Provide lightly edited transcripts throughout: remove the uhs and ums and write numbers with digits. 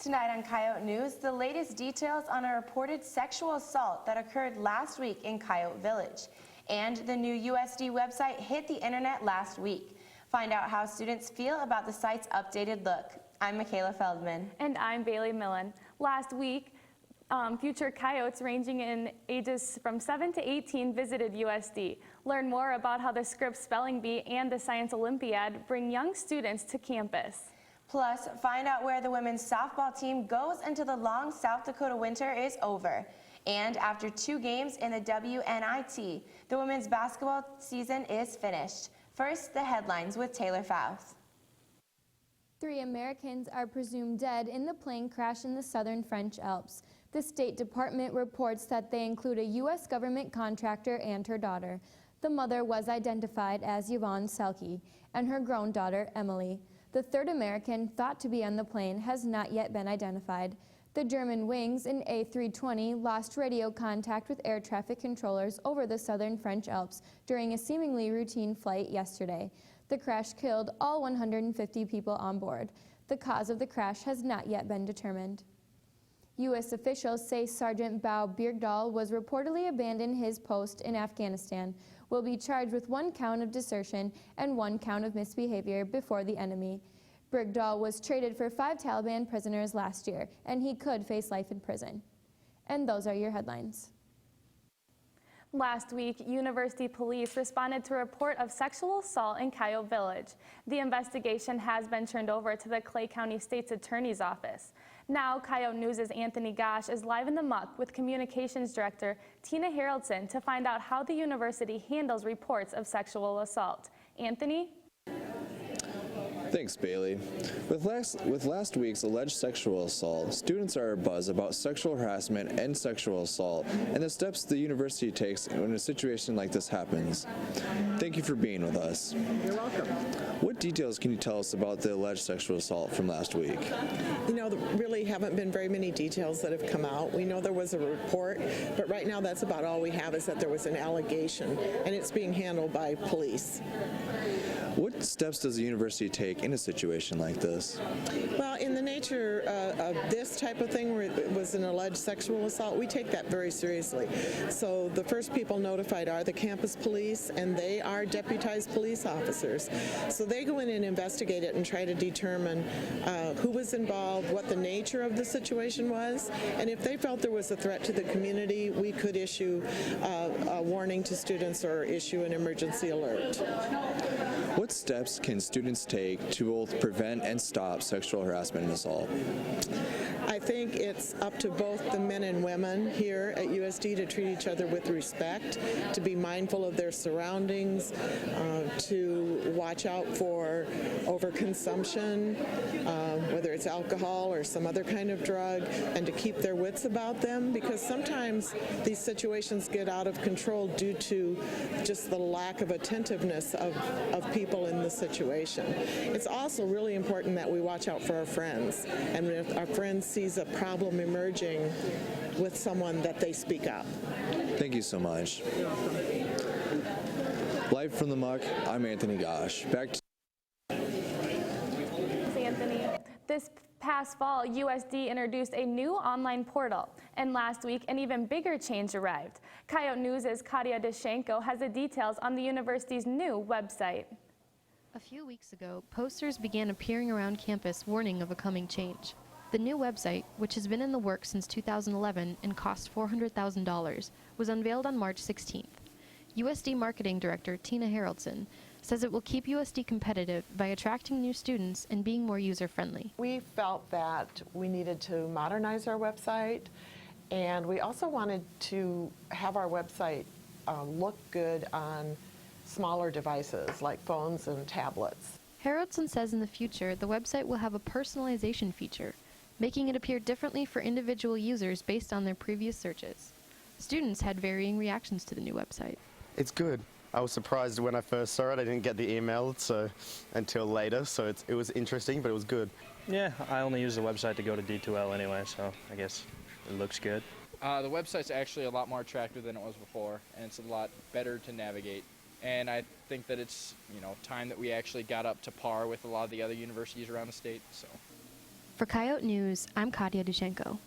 Tonight on Coyote News, the latest details on a reported sexual assault that occurred last week in Coyote Village. And the new USD website hit the internet last week. Find out how students feel about the site's updated look. I'm Michaela Feldman. And I'm Bailey Millen. Last week, future Coyotes ranging in ages from 7 to 18 visited USD. Learn more about how the Scripps Spelling Bee and the Science Olympiad bring young students to campus. Plus, find out where the women's softball team goes until the long South Dakota winter is over. And after 2 games in the WNIT, the women's basketball season is finished. First, the headlines with Taylor Faust. 3 Americans are presumed dead in the plane crash in the southern French Alps. The State Department reports that they include a U.S. government contractor and her daughter. The mother was identified as Yvonne Selke and her grown daughter, Emily. The 3rd American thought to be on the plane has not yet been identified. The German wings, an A320, lost radio contact with air traffic controllers over the southern French Alps during a seemingly routine flight yesterday. The crash killed all 150 people on board. The cause of the crash has not yet been determined. U.S. officials say Sergeant Bao Birgdahl was reportedly abandoned his post in Afghanistan, will be charged with 1 count of desertion and 1 count of misbehavior before the enemy. Birgdahl was traded for 5 Taliban prisoners last year, and he could face life in prison. And those are your headlines. Last week, University police responded to a report of sexual assault in Coyote Village. The investigation has been turned over to the Clay County State's Attorney's Office. Now, Coyote News' Anthony Gosh is live in the muck with Communications Director Tina Haroldson to find out how the university handles reports of sexual assault. Anthony? Thanks, Bailey. With last week's alleged sexual assault, students are abuzz about sexual harassment and sexual assault and the steps the university takes when a situation like this happens. Thank you for being with us. You're welcome. What details can you tell us about the alleged sexual assault from last week? You know, there really haven't been very many details that have come out. We know there was a report, but right now that's about all we have, is that there was an allegation, and it's being handled by police. What steps does the university take in a situation like this? Well, in the nature of this type of thing, where it was an alleged sexual assault, we take that very seriously. So the first people notified are the campus police, and they are deputized police officers. So they go in and investigate it and try to determine who was involved, what the nature of the situation was, and if they felt there was a threat to the community, we could issue a warning to students or issue an emergency alert. What steps can students take to both prevent and stop sexual harassment and assault? I think it's up to both the men and women here at USD to treat each other with respect, to be mindful of their surroundings, to watch out for overconsumption, whether it's alcohol or some other kind of drug, and to keep their wits about them, because sometimes these situations get out of control due to just the lack of attentiveness of people in the situation. It's also really important that we watch out for our friends, and if our friends sees a problem emerging with someone, that they speak up. Thank you so much. Live from the muck, I'm Anthony Gosh. Back to Anthony. This past fall, USD introduced a new online portal, and last week an even bigger change arrived. Coyote News' Katia Deshenko has the details on the university's new website. A few weeks ago, posters began appearing around campus warning of a coming change. The new website, which has been in the works since 2011 and cost $400,000, was unveiled on March 16th. USD Marketing Director Tina Haroldson says it will keep USD competitive by attracting new students and being more user-friendly. We felt that we needed to modernize our website, and we also wanted to have our website look good on smaller devices like phones and tablets. Haroldson says in the future the website will have a personalization feature, making it appear differently for individual users based on their previous searches. Students had varying reactions to the new website. It's good. I was surprised when I first saw it. I didn't get the email until later, so it was interesting, but it was good. Yeah, I only use the website to go to D2L anyway, so I guess it looks good. The website's actually a lot more attractive than it was before, and it's a lot better to navigate. And I think that it's, time that we actually got up to par with a lot of the other universities around the state. So. For Coyote News, I'm Katia Dushenko.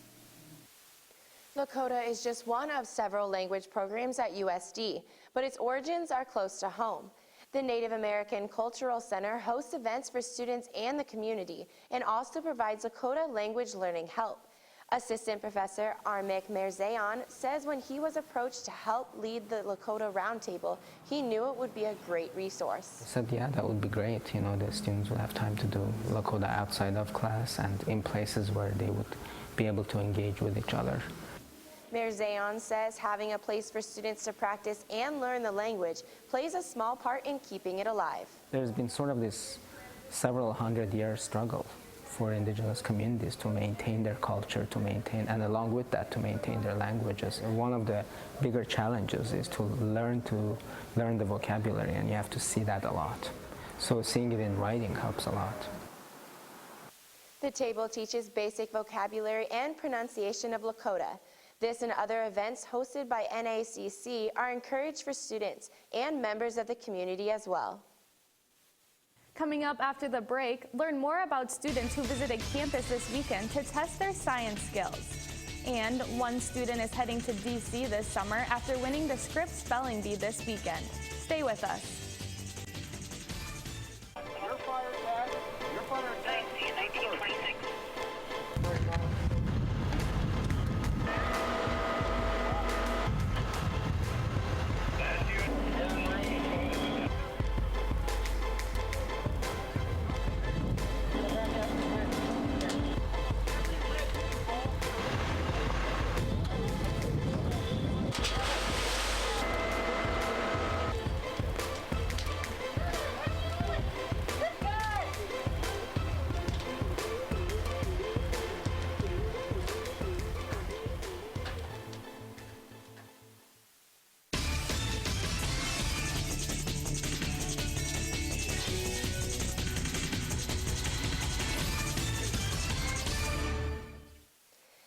Lakota is just one of several language programs at USD, but its origins are close to home. The Native American Cultural Center hosts events for students and the community and also provides Lakota language learning help. Assistant Professor Armik Merzayan says when he was approached to help lead the Lakota Roundtable, he knew it would be a great resource. I said, yeah, that would be great. You know, the students will have time to do Lakota outside of class and in places where they would be able to engage with each other. Merzayan says having a place for students to practice and learn the language plays a small part in keeping it alive. There's been sort of this several hundred-year struggle for indigenous communities to maintain their culture, and along with that, to maintain their languages. And one of the bigger challenges is to learn the vocabulary, and you have to see that a lot. So seeing it in writing helps a lot. The table teaches basic vocabulary and pronunciation of Lakota. This and other events hosted by NACC are encouraged for students and members of the community as well. Coming up after the break, learn more about students who visited campus this weekend to test their science skills. And one student is heading to DC this summer after winning the Scripps Spelling Bee this weekend. Stay with us. Your fire attack. 1926.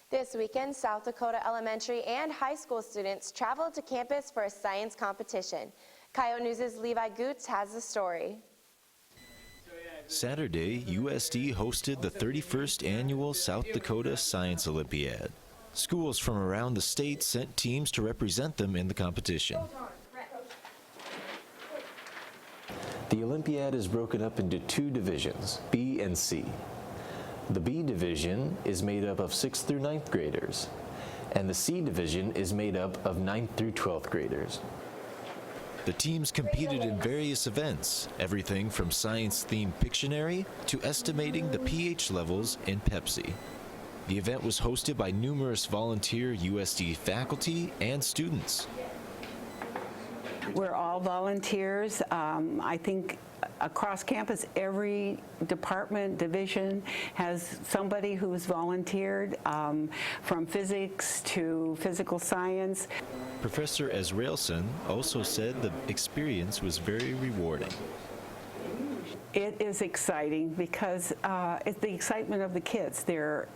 This weekend, South Dakota elementary and high school students traveled to campus for a science competition. Coyote News' Levi Goots has the story. Saturday, USD hosted the 31st Annual South Dakota Science Olympiad. Schools from around the state sent teams to represent them in the competition. The Olympiad is broken up into two divisions, B and C. The B division is made up of 6th through 9th graders, and the C division is made up of 9th through 12th graders. The teams competed in various events, everything from science-themed Pictionary to estimating the pH levels in Pepsi. The event was hosted by numerous volunteer USD faculty and students. We're all volunteers. I think across campus, every department, division has somebody who's volunteered, from physics to physical science. Professor Ezraelson also said the experience was very rewarding. It is exciting because it's the excitement of the kids. They're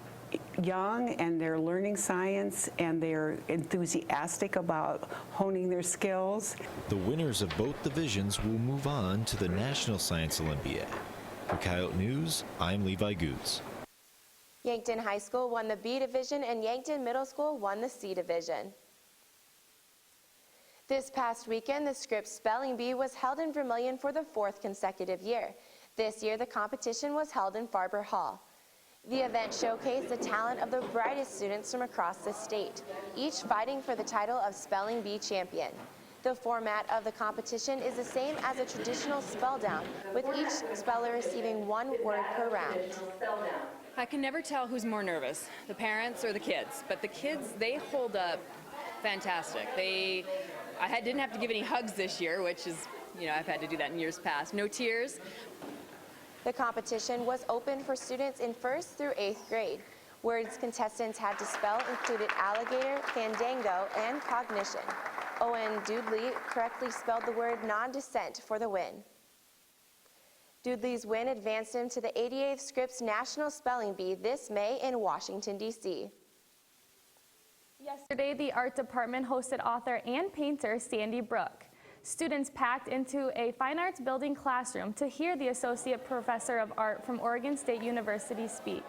young and they're learning science and they're enthusiastic about honing their skills. The winners of both divisions will move on to the National Science Olympiad. For Coyote News, I'm Levi Goots. Yankton High School won the B division and Yankton Middle School won the C division. This past weekend, the Scripps Spelling Bee was held in Vermilion for the 4th consecutive year. This year, the competition was held in Farber Hall. The event showcased the talent of the brightest students from across the state, each fighting for the title of Spelling Bee champion. The format of the competition is the same as a traditional spell down, with each speller receiving 1 word per round. I can never tell who's more nervous, the parents or the kids, but the kids, they hold up fantastic. I didn't have to give any hugs this year, which is, I've had to do that in years past. No tears. The competition was open for students in 1st through 8th grade. Words contestants had to spell included alligator, fandango, and cognition. Owen Dudley correctly spelled the word non-descent for the win. Dudley's win advanced him to the 88th Scripps National Spelling Bee this May in Washington, D.C. Yesterday, the art department hosted author and painter Sandy Brooke. Students packed into a fine arts building classroom to hear the associate professor of art from Oregon State University speak.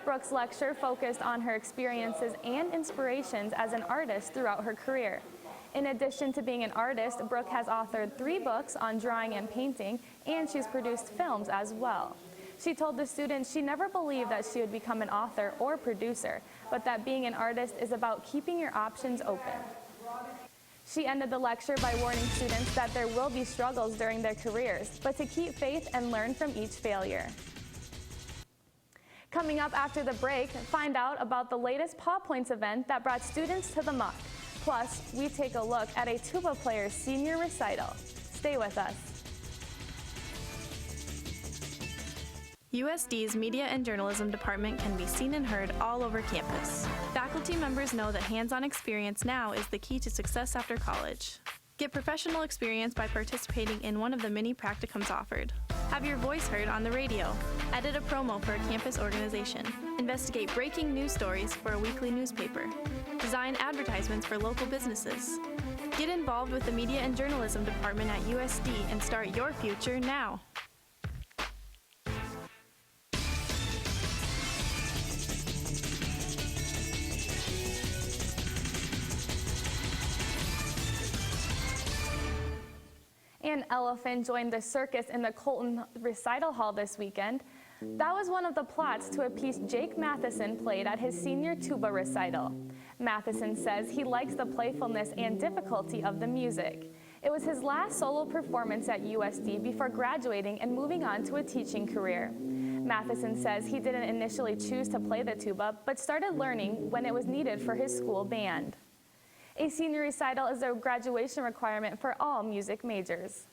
Brooke's lecture focused on her experiences and inspirations as an artist throughout her career. In addition to being an artist, Brooke has authored 3 books on drawing and painting, and she's produced films as well. She told the students she never believed that she would become an author or producer, but that being an artist is about keeping your options open. She ended the lecture by warning students that there will be struggles during their careers, but to keep faith and learn from each failure. Coming up after the break, find out about the latest Paw Points event that brought students to the muck. Plus, we take a look at a tuba player's senior recital. Stay with us. USD's Media and Journalism Department can be seen and heard all over campus. Faculty members know that hands-on experience now is the key to success after college. Get professional experience by participating in one of the many practicums offered. Have your voice heard on the radio. Edit a promo for a campus organization. Investigate breaking news stories for a weekly newspaper. Design advertisements for local businesses. Get involved with the Media and Journalism Department at USD and start your future now. An elephant joined the circus in the Colton Recital Hall this weekend. That was one of the plots to a piece Jake Matheson played at his senior tuba recital. Matheson says he likes the playfulness and difficulty of the music. It was his last solo performance at USD before graduating and moving on to a teaching career. Matheson says he didn't initially choose to play the tuba, but started learning when it was needed for his school band. A senior recital is a graduation requirement for all music majors.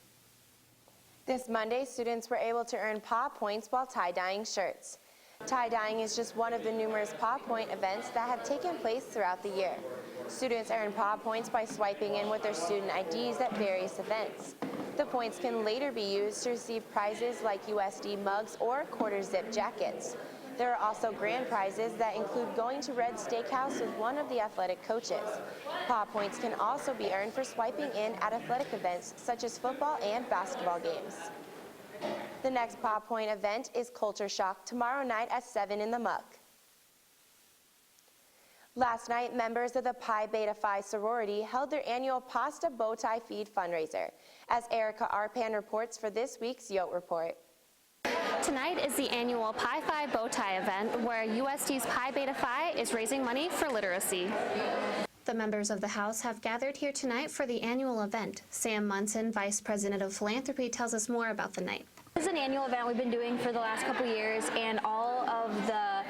This Monday, students were able to earn Paw Points while tie-dyeing shirts. Tie-dyeing is just one of the numerous Paw Point events that have taken place throughout the year. Students earn Paw Points by swiping in with their student IDs at various events. The points can later be used to receive prizes like USD mugs or quarter-zip jackets. There are also grand prizes that include going to Red Steakhouse with one of the athletic coaches. Paw Points can also be earned for swiping in at athletic events such as football and basketball games. The next Paw Point event is Culture Shock tomorrow night at 7 in the Muck. Last night, members of the Pi Beta Phi sorority held their annual Pasta Bowtie Feed fundraiser, as Erica Arpan reports for this week's Yote Report. Tonight is the annual Pi Phi Bowtie event where USD's Pi Beta Phi is raising money for literacy. The members of the House have gathered here tonight for the annual event. Sam Munson, Vice President of Philanthropy, tells us more about the night. This is an annual event we've been doing for the last couple years, and all of the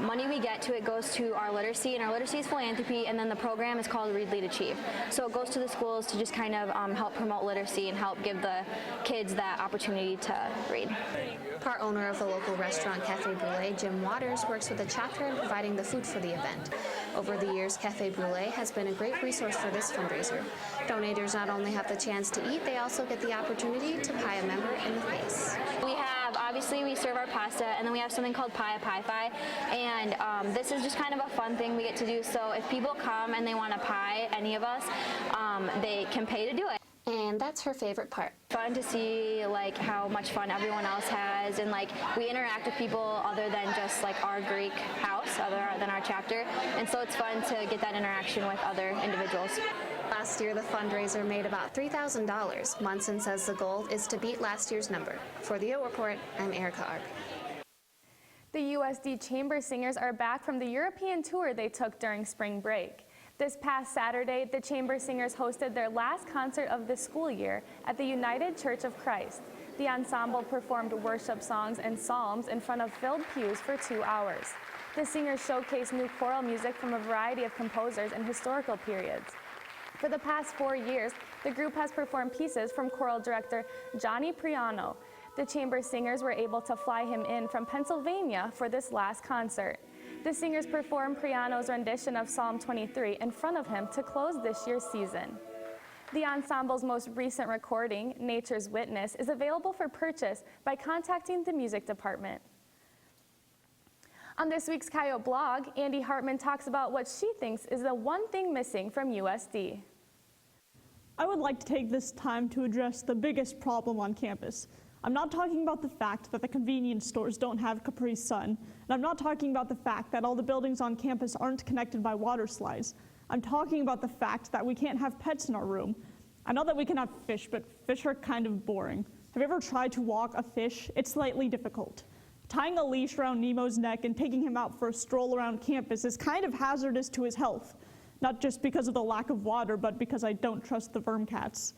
money we get to it goes to our literacy, and our literacy is philanthropy, and then the program is called Read, Lead, Achieve. So it goes to the schools to just kind of help promote literacy and help give the kids that opportunity to read. Part owner of the local restaurant Cafe Brûlée, Jim Waters, works with the chapter in providing the food for the event. Over the years, Cafe Brûlée has been a great resource for this fundraiser. Donators not only have the chance to eat, they also get the opportunity to pie a member in the face. We have, obviously, we serve our pasta, and then we have something called Pi Phi, and this is just kind of a fun thing we get to do. So if people come and they want to pie any of us, they can pay to do it. And that's her favorite part. Fun to see like how much fun everyone else has, and like we interact with people other than just like our Greek house, other than our chapter, and so it's fun to get that interaction with other individuals. Last year, the fundraiser made about $3,000. Munson says the goal is to beat last year's number. For the Yote Report, I'm Erica Arp. The USD Chamber Singers are back from the European tour they took during spring break. This past Saturday, the Chamber Singers hosted their last concert of the school year at the United Church of Christ. The ensemble performed worship songs and psalms in front of filled pews for 2 hours. The singers showcased new choral music from a variety of composers and historical periods. For the past 4 years, the group has performed pieces from choral director Johnny Priano. The Chamber Singers were able to fly him in from Pennsylvania for this last concert. The singers performed Priano's rendition of Psalm 23 in front of him to close this year's season. The ensemble's most recent recording, Nature's Witness, is available for purchase by contacting the music department. On this week's Coyote blog, Andy Hartman talks about what she thinks is the one thing missing from USD. I would like to take this time to address the biggest problem on campus. I'm not talking about the fact that the convenience stores don't have Capri Sun, and I'm not talking about the fact that all the buildings on campus aren't connected by water slides. I'm talking about the fact that we can't have pets in our room. I know that we can have fish, but fish are kind of boring. Have you ever tried to walk a fish? It's slightly difficult. Tying a leash around Nemo's neck and taking him out for a stroll around campus is kind of hazardous to his health. Not just because of the lack of water, but because I don't trust the verm cats.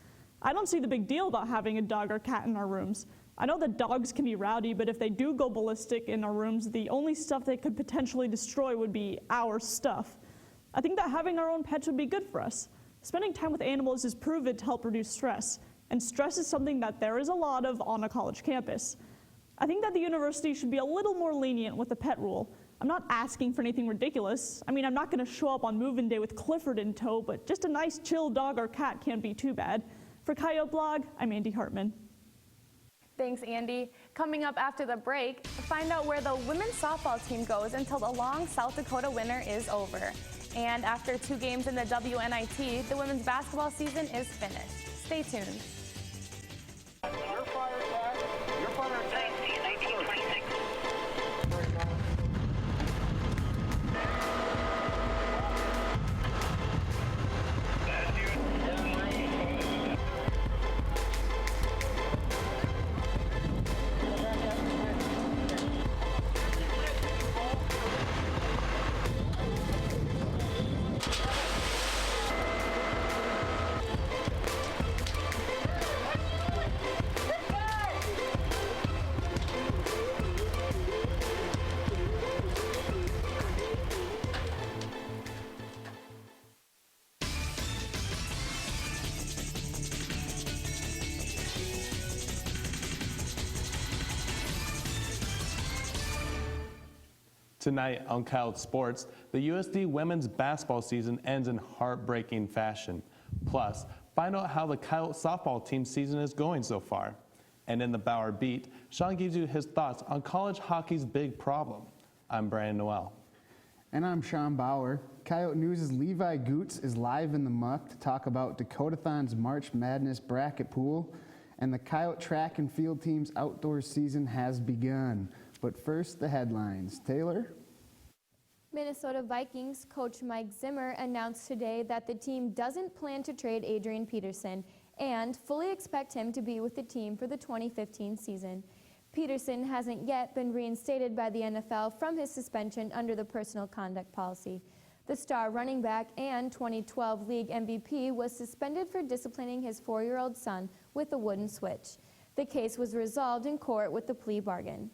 I don't see the big deal about having a dog or cat in our rooms. I know that dogs can be rowdy, but if they do go ballistic in our rooms, the only stuff they could potentially destroy would be our stuff. I think that having our own pets would be good for us. Spending time with animals is proven to help reduce stress, and stress is something that there is a lot of on a college campus. I think that the university should be a little more lenient with the pet rule. I'm not asking for anything ridiculous. I mean, I'm not going to show up on move-in day with Clifford in tow, but just a nice chill dog or cat can't be too bad. For Coyote Blog, I'm Andy Hartman. Thanks, Andy. Coming up after the break, find out where the women's softball team goes until the long South Dakota winter is over. And after 2 games in the WNIT, the women's basketball season is finished. Stay tuned. Your fire attack. Your fire attack. 1926. Tonight on Coyote Sports, the USD women's basketball season ends in heartbreaking fashion. Plus, find out how the Coyote softball team season is going so far. And in the Bauer Beat, Sean gives you his thoughts on college hockey's big problem. I'm Brandon Noel. And I'm Sean Bauer. Coyote News' Levi Goots is live in the muck to talk about Dakotathon's March Madness bracket pool, and the Coyote track and field team's outdoor season has begun. But first, the headlines. Taylor? Minnesota Vikings coach Mike Zimmer announced today that the team doesn't plan to trade Adrian Peterson and fully expect him to be with the team for the 2015 season. Peterson hasn't yet been reinstated by the NFL from his suspension under the personal conduct policy. The star running back and 2012 league MVP was suspended for disciplining his 4-year-old son with a wooden switch. The case was resolved in court with the plea bargain.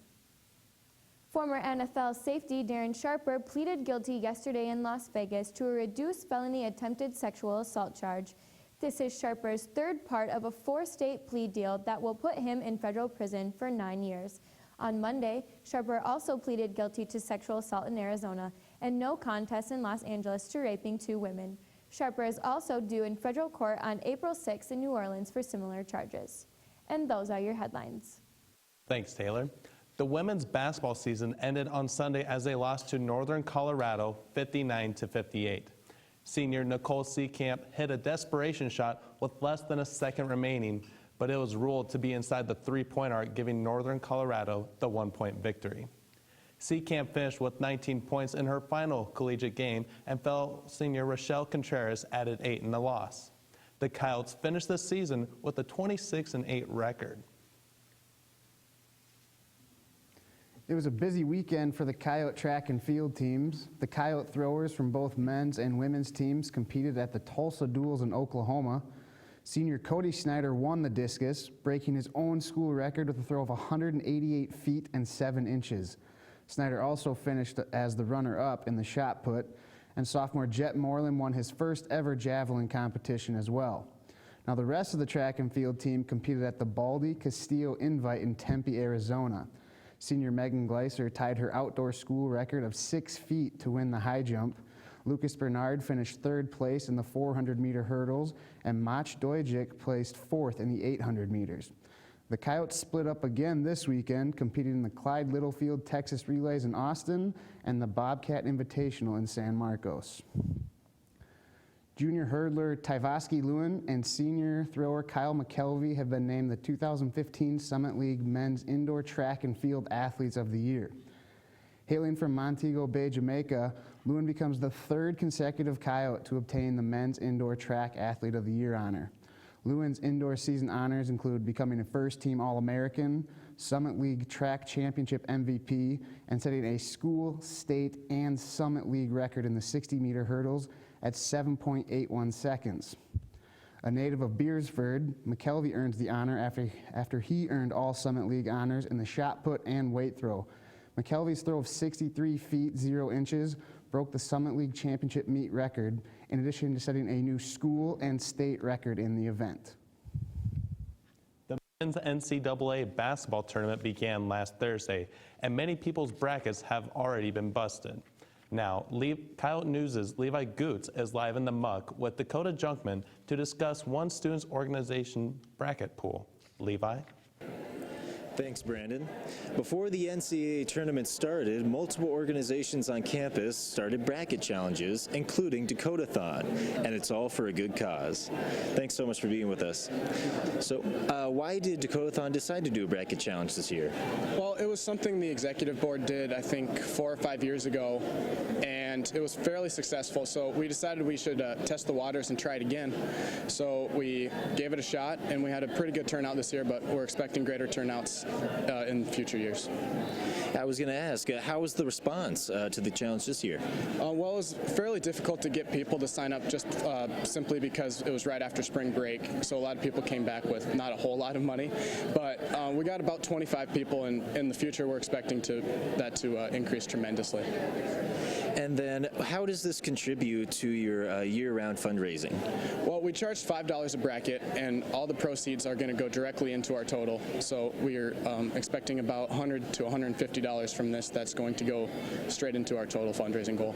Former NFL safety Darren Sharper pleaded guilty yesterday in Las Vegas to a reduced felony attempted sexual assault charge. This is Sharper's 3rd part of a 4-state plea deal that will put him in federal prison for 9 years. On Monday, Sharper also pleaded guilty to sexual assault in Arizona and no contest in Los Angeles to raping 2 women. Sharper is also due in federal court on April 6 in New Orleans for similar charges. And those are your headlines. Thanks, Taylor. The women's basketball season ended on Sunday as they lost to Northern Colorado 59-58. Senior Nicole Seecamp hit a desperation shot with less than a second remaining, but it was ruled to be inside the 3-point arc, giving Northern Colorado the 1-point victory. Seecamp finished with 19 points in her final collegiate game, and fellow senior Rochelle Contreras added 8 in the loss. The Coyotes finished the season with a 26-8 record. It was a busy weekend for the Coyote track and field teams. The Coyote throwers from both men's and women's teams competed at the Tulsa Duels in Oklahoma. Senior Cody Snyder won the discus, breaking his own school record with a throw of 188 feet and 7 inches. Snyder also finished as the runner-up in the shot put, and sophomore Jet Moreland won his first ever javelin competition as well. Now the rest of the track and field team competed at the Baldy Castillo Invite in Tempe, Arizona. Senior Megan Gleiser tied her outdoor school record of 6 feet to win the high jump. Lucas Bernard finished 3rd place in the 400-meter hurdles, and Mach Dojik placed 4th in the 800 meters. The Coyotes split up again this weekend, competing in the Clyde Littlefield Texas Relays in Austin and the Bobcat Invitational in San Marcos. Junior hurdler Tyvoski Lewin and senior thrower Kyle McKelvey have been named the 2015 Summit League Men's Indoor Track and Field Athletes of the Year. Hailing from Montego Bay, Jamaica, Lewin becomes the third consecutive Coyote to obtain the Men's Indoor Track Athlete of the Year honor. Lewin's indoor season honors include becoming a first-team All-American, Summit League Track Championship MVP, and setting a school, state, and Summit League record in the 60-meter hurdles at 7.81 seconds. A native of Beersford, McKelvey earns the honor after he earned all Summit League honors in the shot put and weight throw. McKelvey's throw of 63 feet 0 inches broke the Summit League Championship meet record, in addition to setting a new school and state record in the event. The men's NCAA basketball tournament began last Thursday, and many people's brackets have already been busted. Now, Coyote News' Levi Goots is live in the muck with Dakota Junkman to discuss one student's organization bracket pool. Levi? Thanks, Brandon. Before the NCAA tournament started, multiple organizations on campus started bracket challenges, including Dakotathon, and it's all for a good cause. Thanks so much for being with us. So, why did Dakotathon decide to do a bracket challenge this year? Well, it was something the executive board did, I think, 4 or 5 years ago, and it was fairly successful, so we decided we should test the waters and try it again. So we gave it a shot, and we had a pretty good turnout this year, but we're expecting greater turnouts in future years. I was going to ask, how was the response to the challenge this year? Well, it was fairly difficult to get people to sign up just simply because it was right after spring break, so a lot of people came back with not a whole lot of money, but we got about 25 people, and in the future we're expecting that to increase tremendously. And then, how does this contribute to your year-round fundraising? Well, we charge $5 a bracket, and all the proceeds are going to go directly into our total. So we're expecting about $100 to $150 from this. That's going to go straight into our total fundraising goal.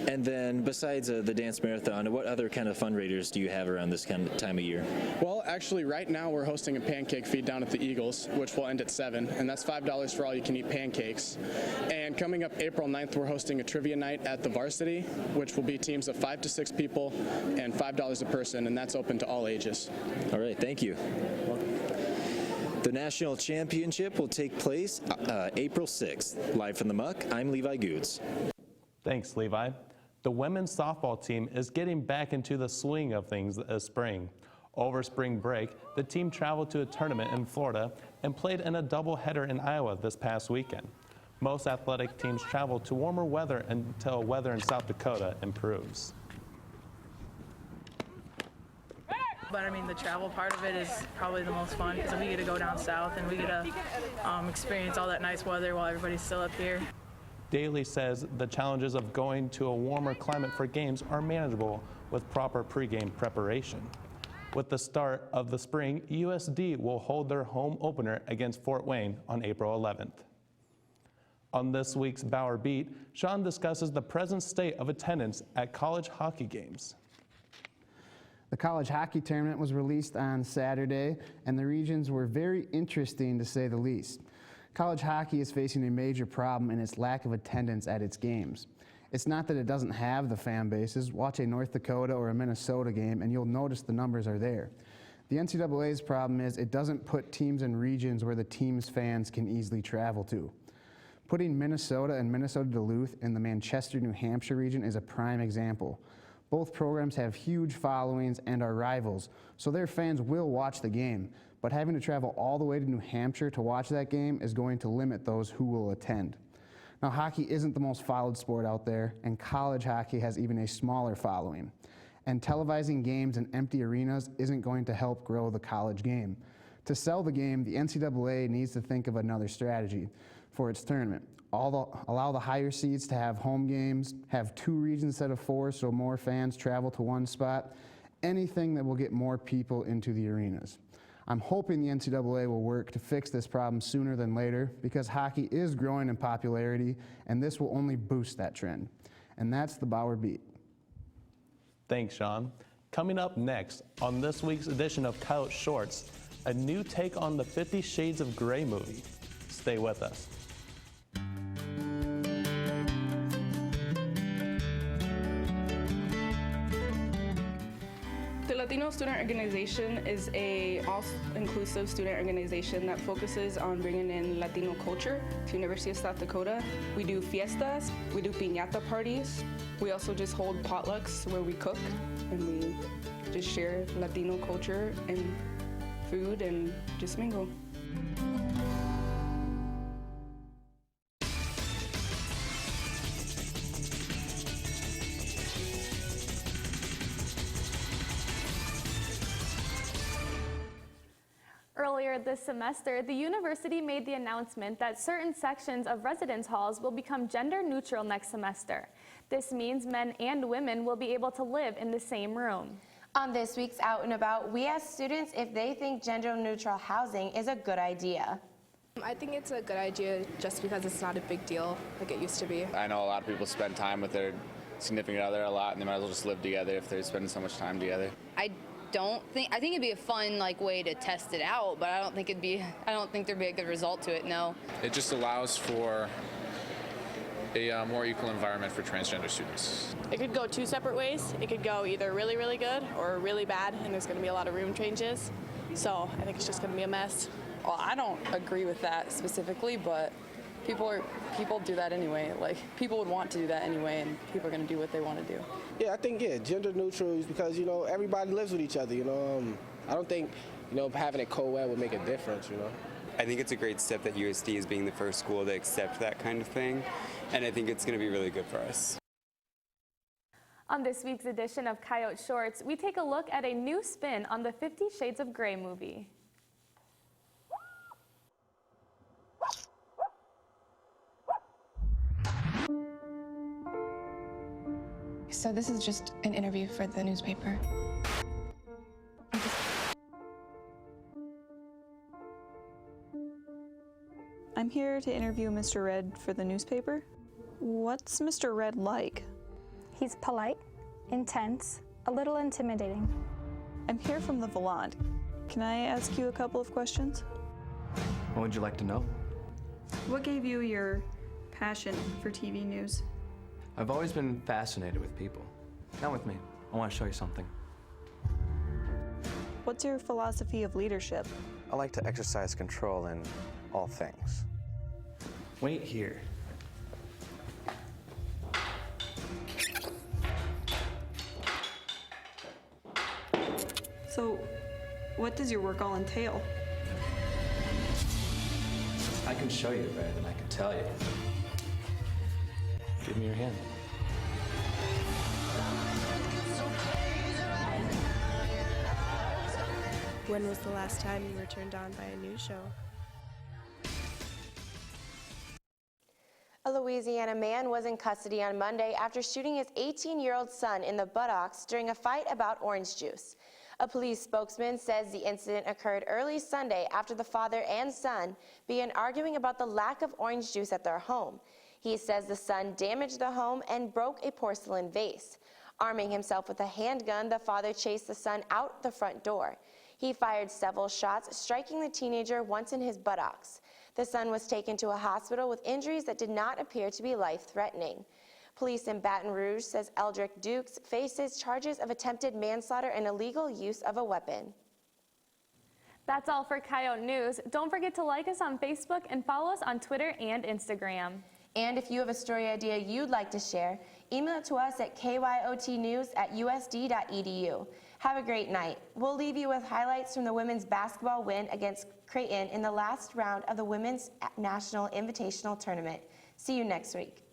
And then, besides the dance marathon, what other kind of fundraisers do you have around this kind of time of year? Well, actually, right now we're hosting a pancake feed down at the Eagles, which will end at 7, and that's $5 for all you can eat pancakes. And coming up April 9th, we're hosting a trivia night at the Varsity, which will be teams of 5 to 6 people and $5 a person, and that's open to all ages. All right, thank you. The national championship will take place April 6th. Live from the muck, I'm Levi Goots. Thanks, Levi. The women's softball team is getting back into the swing of things this spring. Over spring break, the team traveled to a tournament in Florida and played in a doubleheader in Iowa this past weekend. Most athletic teams travel to warmer weather until weather in South Dakota improves. But I mean, the travel part of it is probably the most fun because we get to go down south and we get to experience all that nice weather while everybody's still up here. Daly says the challenges of going to a warmer climate for games are manageable with proper pregame preparation. With the start of the spring, USD will hold their home opener against Fort Wayne on April 11th. On this week's Bauer Beat, Sean discusses the present state of attendance at college hockey games. The college hockey tournament was released on Saturday, and the regions were very interesting to say the least. College hockey is facing a major problem in its lack of attendance at its games. It's not that it doesn't have the fan bases. Watch a North Dakota or a Minnesota game and you'll notice the numbers are there. The NCAA's problem is it doesn't put teams in regions where the team's fans can easily travel to. Putting Minnesota and Minnesota Duluth in the Manchester, New Hampshire region is a prime example. Both programs have huge followings and are rivals, so their fans will watch the game. But having to travel all the way to New Hampshire to watch that game is going to limit those who will attend. Now, hockey isn't the most followed sport out there, and college hockey has even a smaller following. And televising games in empty arenas isn't going to help grow the college game. To sell the game, the NCAA needs to think of another strategy for its tournament. Allow the higher seeds to have home games, have 2 regions instead of 4 so more fans travel to one spot, anything that will get more people into the arenas. I'm hoping the NCAA will work to fix this problem sooner than later because hockey is growing in popularity and this will only boost that trend. And that's the Bauer Beat. Thanks, Sean. Coming up next on this week's edition of Coyote Shorts, a new take on the 50 Shades of Grey movie. Stay with us. The Latino Student Organization is a all-inclusive student organization that focuses on bringing in Latino culture to University of South Dakota. We do fiestas, we do piñata parties. We also just hold potlucks where we cook and we just share Latino culture and food and just mingle. Earlier this semester, the university made the announcement that certain sections of residence halls will become gender neutral next semester. This means men and women will be able to live in the same room. On this week's Out and About, we asked students if they think gender neutral housing is a good idea. I think it's a good idea just because it's not a big deal like it used to be. I know a lot of people spend time with their significant other a lot, and they might as well just live together if they're spending so much time together. I think it'd be a fun way to test it out, but I don't think there'd be a good result to it, no. It just allows for a more equal environment for transgender students. It could go two separate ways. It could go either really, really good or really bad, and there's going to be a lot of room changes. So I think it's just going to be a mess. Well, I don't agree with that specifically, but people do that anyway. Like, people would want to do that anyway, and people are going to do what they want to do. Yeah, I think, gender neutral is because, everybody lives with each other, I don't think, having a co-ed would make a difference, I think it's a great step that USD is being the first school to accept that kind of thing, and I think it's going to be really good for us. On this week's edition of Coyote Shorts, we take a look at a new spin on the 50 Shades of Grey movie. So this is just an interview for the newspaper. I'm here to interview Mr. Red for the newspaper. What's Mr. Red like? He's polite, intense, a little intimidating. I'm here from the Volant. Can I ask you a couple of questions? What would you like to know? What gave you your passion for TV news? I've always been fascinated with people. Come with me. I want to show you something. What's your philosophy of leadership? I like to exercise control in all things. Wait here. So, what does your work all entail? I can show you better than I can tell you. Give me your hand. When was the last time you were turned on by a news show? A Louisiana man was in custody on Monday after shooting his 18-year-old son in the buttocks during a fight about orange juice. A police spokesman says the incident occurred early Sunday after the father and son began arguing about the lack of orange juice at their home. He says the son damaged the home and broke a porcelain vase. Arming himself with a handgun, the father chased the son out the front door. He fired several shots, striking the teenager once in his buttocks. The son was taken to a hospital with injuries that did not appear to be life-threatening. Police in Baton Rouge says Eldrick Dukes faces charges of attempted manslaughter and illegal use of a weapon. That's all for Coyote News. Don't forget to like us on Facebook and follow us on Twitter and Instagram. And if you have a story idea you'd like to share, email it to us at kyotnews@usd.edu. Have a great night. We'll leave you with highlights from the women's basketball win against Creighton in the last round of the Women's National Invitational Tournament. See you next week.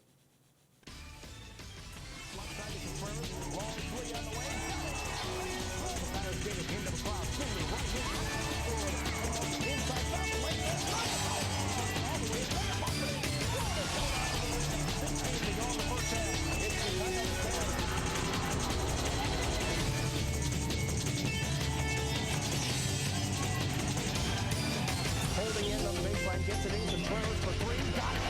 Holding in on the baseline, gets it into Contreras for three. Got it.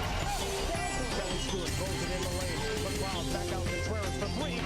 Kelly Stewart throws it in the lane. But wow, back out Contreras for three.